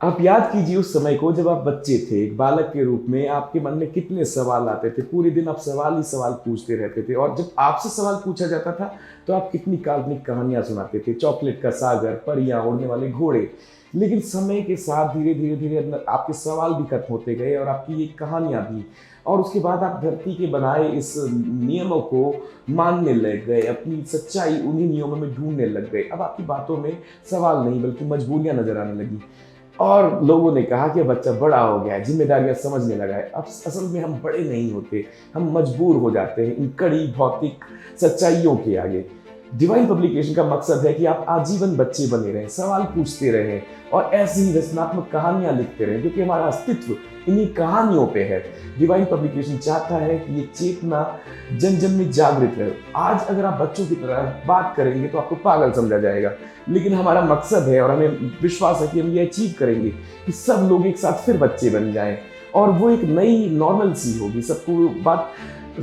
आप याद कीजिए उस समय को जब आप बच्चे थे, एक बालक के रूप में आपके मन में कितने सवाल आते थे। पूरे दिन आप सवाल ही सवाल पूछते रहते थे और जब आपसे सवाल पूछा जाता था तो आप कितनी काल्पनिक कहानियां सुनाते थे, चॉकलेट का सागर, परियां, उड़ने वाले घोड़े। लेकिन समय के साथ धीरे धीरे धीरे अंदर आपके सवाल भी खत्म होते गए और आपकी ये कहानियां भी। और उसके बाद आप धरती के बनाए इस नियमों को मानने लग गए, अपनी सच्चाई उन्हीं नियमों में ढूंढने लग गए। अब आपकी बातों में सवाल नहीं बल्कि मजबूरियां नजर आने लगी। और लोगों ने कहा कि बच्चा बड़ा हो गया है, जिम्मेदारियां समझने लगा है। अब असल में हम बड़े नहीं होते, हम मजबूर हो जाते हैं इन कड़ी भौतिक सच्चाइयों के आगे। डिवाइन पब्लिकेशन का मकसद है कि आप आजीवन बच्चे बने रहें, सवाल पूछते रहें और ऐसी ही रचनात्मक कहानियां लिखते रहें, क्योंकि हमारा अस्तित्व इन्हीं कहानियों पे है। डिवाइन पब्लिकेशन चाहता है कि ये चेतना जन जन में जागृत रहे। आज अगर आप बच्चों की तरह बात करेंगे तो आपको पागल समझा जाएगा, लेकिन हमारा मकसद है और हमें विश्वास है कि हम ये अचीव करेंगे कि सब लोग एक साथ फिर बच्चे बन जाएं और वो एक नई नॉर्मल सी होगी, सबको बात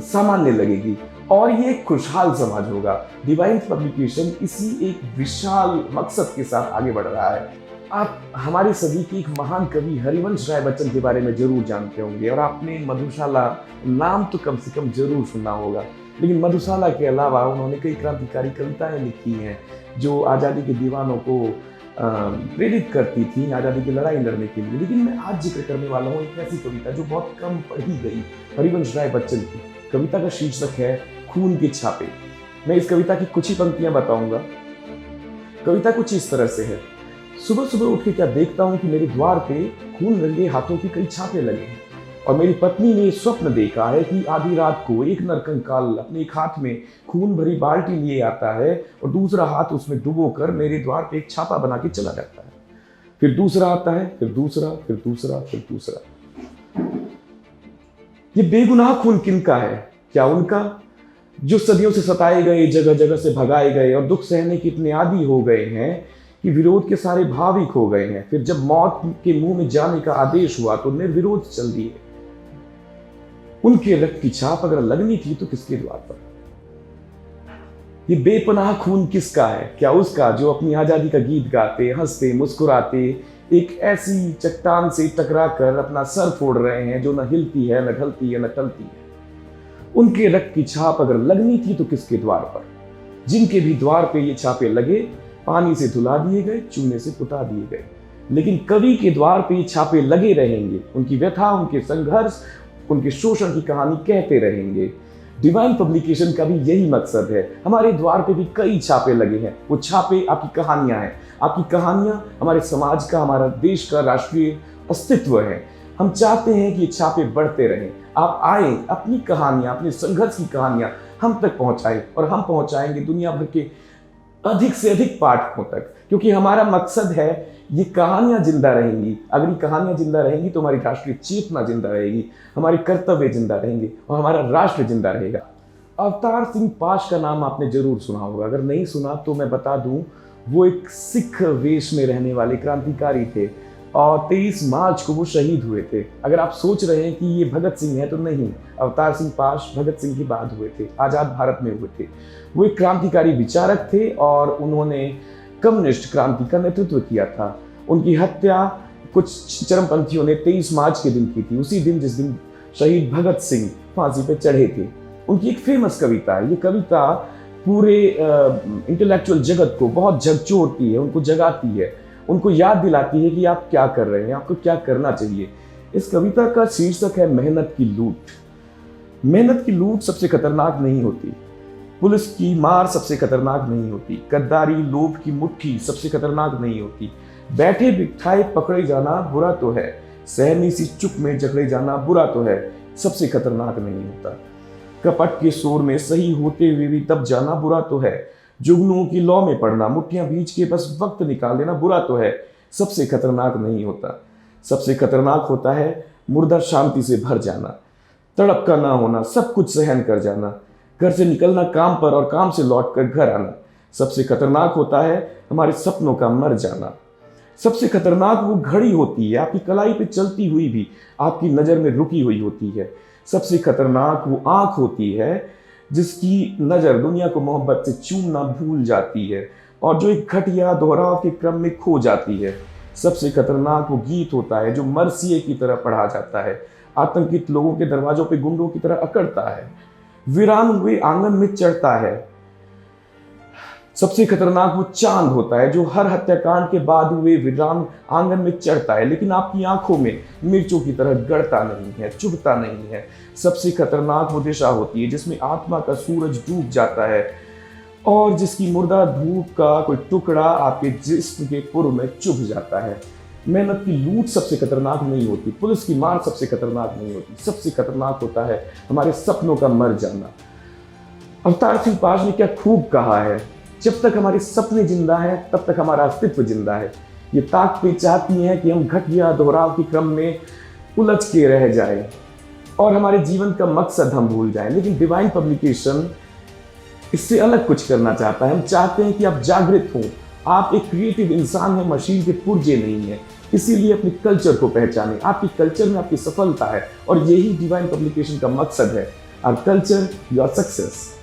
सामान्य लगेगी और ये एक खुशहाल समाज होगा। डिवाइन पब्लिकेशन इसी एक विशाल मकसद के साथ आगे बढ़ रहा है। आप हमारे सभी के एक महान कवि हरिवंश राय बच्चन के बारे में जरूर जानते होंगे और आपने मधुशाला नाम तो कम से कम जरूर सुना होगा। लेकिन मधुशाला के अलावा उन्होंने कई क्रांतिकारी कविताएं लिखी हैं जो आज़ादी के दीवानों को प्रेरित करती थी आज़ादी की लड़ाई लड़ने के लिए। लेकिन मैं आज जिक्र करने वाला हूँ एक ऐसी कविता जो बहुत कम पढ़ी गई, हरिवंश राय बच्चन की। कविता का शीर्षक है खून के छापे। मैं इस कविता की कुछ ही पंक्तियां बताऊंगा। कविता कुछ इस तरह से है। सुबह सुबह उठ के क्या देखता हूं कि मेरे द्वार पे खून रंगे हाथों की कई छापे लगे हैं और मेरी पत्नी ने स्वप्न देखा है कि आधी रात को एक नरकंकाल अपने एक हाथ में खून भरी बाल्टी लिए आता है और दूसरा हाथ उसमें डुबो कर मेरे द्वार पे एक छापा बना के चला जाता है। फिर दूसरा आता है, फिर दूसरा, फिर दूसरा, फिर दूसरा। ये बेगुनाह खून किनका है? क्या उनका जो सदियों से सताए गए, जगह जगह से भगाए गए और दुख सहने के इतने आदी हो गए हैं कि विरोध के सारे भाविक हो गए हैं। फिर जब मौत के मुंह में जाने का आदेश हुआ तो निर्विरोध चल दिए। उनके रक्त की छाप अगर लगनी थी तो किसके द्वार पर? ये बेपनाह खून किसका है? क्या उसका जो अपनी आजादी का गीत गाते, हंसते, मुस्कुराते एक ऐसी चट्टान से टकरा कर अपना सर फोड़ रहे हैं जो न हिलती है, न ढलती है, न टलती है? उनके रक्त की छाप अगर लगनी थी तो किसके द्वार पर? जिनके भी द्वार पे ये छापे लगे पानी से धुला दिए गए, चूने से पुता दिए गए। लेकिन कवि के द्वार पे ये छापे लगे रहेंगे, उनकी व्यथा, उनके संघर्ष, उनके शोषण की कहानी कहते रहेंगे। डिवाइन पब्लिकेशन का भी यही मकसद है। हमारे द्वार पे भी कई छापे लगे हैं। वो छापे आपकी कहानियां हैं। आपकी कहानियां हमारे समाज का, हमारा देश का राष्ट्रीय अस्तित्व है। हम चाहते हैं कि ये छापे बढ़ते रहें। आप आए, अपनी कहानियां, अपने संघर्ष की कहानियां हम तक पहुंचाएं और हम पहुंचाएंगे दुनिया भर के अधिक से अधिक पाठकों तक, क्योंकि हमारा मकसद है ये कहानियां जिंदा रहेंगी। अगर ये कहानियां जिंदा रहेंगी तो हमारी राष्ट्रीय चेतना जिंदा रहेगी, हमारे कर्तव्य जिंदा रहेंगे और हमारा राष्ट्र जिंदा रहेगा। अवतार सिंह पाश का नाम आपने जरूर सुना होगा। अगर नहीं सुना तो मैं बता दूं, वो एक सिख वेश में रहने वाले क्रांतिकारी थे और 23 मार्च को वो शहीद हुए थे। अगर आप सोच रहे हैं कि ये भगत सिंह है तो नहीं, अवतार सिंह पाश भगत सिंह के बाद हुए थे, आजाद भारत में हुए थे। वो एक क्रांतिकारी विचारक थे और उन्होंने कम्युनिस्ट क्रांति का नेतृत्व किया था। उनकी हत्या कुछ चरमपंथियों ने 23 मार्च के दिन की थी, उसी दिन जिस दिन शहीद भगत सिंह फांसी पे चढ़े थे। उनकी एक फेमस कविता है। ये कविता पूरे इंटेलेक्चुअल जगत को बहुत झकझोरती है, उनको जगाती है, उनको याद दिलाती है कि आप क्या कर रहे हैं, आपको क्या करना चाहिए। इस कविता का शीर्षक है मेहनत की लूट। मेहनत की लूट सबसे खतरनाक नहीं होती, पुलिस की मार सबसे खतरनाक नहीं होती, गद्दारी, लोभ की मुट्ठी सबसे खतरनाक नहीं होती, बैठे बिठाए पकड़े जाना बुरा तो है, सहनी सी चुप में जकड़े जाना बुरा तो है, सबसे खतरनाक नहीं होता, कपट के शोर में सही होते हुए भी दब जाना बुरा तो है, जुगनुओं की लौ में पड़ना, मुट्ठियां भींच के बस वक्त निकाल देना बुरा तो है, सबसे खतरनाक नहीं होता। सबसे खतरनाक होता है मुर्दा शांति से भर जाना, तड़प का ना होना, सब कुछ सहन कर जाना, घर से निकलना काम पर और काम से लौटकर घर आना। सबसे खतरनाक होता है हमारे सपनों का मर जाना। सबसे खतरनाक वो घड़ी होती है आपकी कलाई पे चलती हुई भी आपकी नज़र में रुकी हुई होती है। सबसे खतरनाक वो आँख होती है जिसकी नज़र दुनिया को मोहब्बत से चूमना भूल जाती है और जो एक घटिया दोहराव के क्रम में खो जाती है। सबसे खतरनाक वो गीत होता है जो मरसिए की तरह पढ़ा जाता है, आतंकित लोगों के दरवाजों पे गुंडों की तरह अकड़ता है, वीरान हुए आंगन में चढ़ता है। सबसे खतरनाक वो चांद होता है जो हर हत्याकांड के बाद हुए वीरान आंगन में चढ़ता है, लेकिन आपकी आंखों में मिर्चों की तरह गड़ता नहीं है, चुभता नहीं है। सबसे खतरनाक वो दिशा होती है जिसमें आत्मा का सूरज डूब जाता है और जिसकी मुर्दा धूप का कोई टुकड़ा आपके जिस्म के पूर्व में चुभ जाता है। मेहनत की लूट सबसे खतरनाक नहीं होती, पुलिस की मार सबसे खतरनाक नहीं होती। सबसे खतरनाक होता है हमारे सपनों का मर जाना। अवतार सिंह पाज ने क्या खूब कहा है, जब तक हमारे सपने जिंदा हैं तब तक हमारा अस्तित्व जिंदा है। ये ताकतें चाहती हैं कि हम घटिया दोहराव के क्रम में उलझ के रह जाएं और हमारे जीवन का मकसद हम भूल जाएं, लेकिन डिवाइन पब्लिकेशन इससे अलग कुछ करना चाहता है। हम चाहते हैं कि आप जागृत हों, आप एक क्रिएटिव इंसान हैं, मशीन के पुर्जे नहीं हैं। इसीलिए अपने कल्चर को पहचानें, आपकी कल्चर में आपकी सफलता है और यही डिवाइन पब्लिकेशन का मकसद है। Our culture, your success.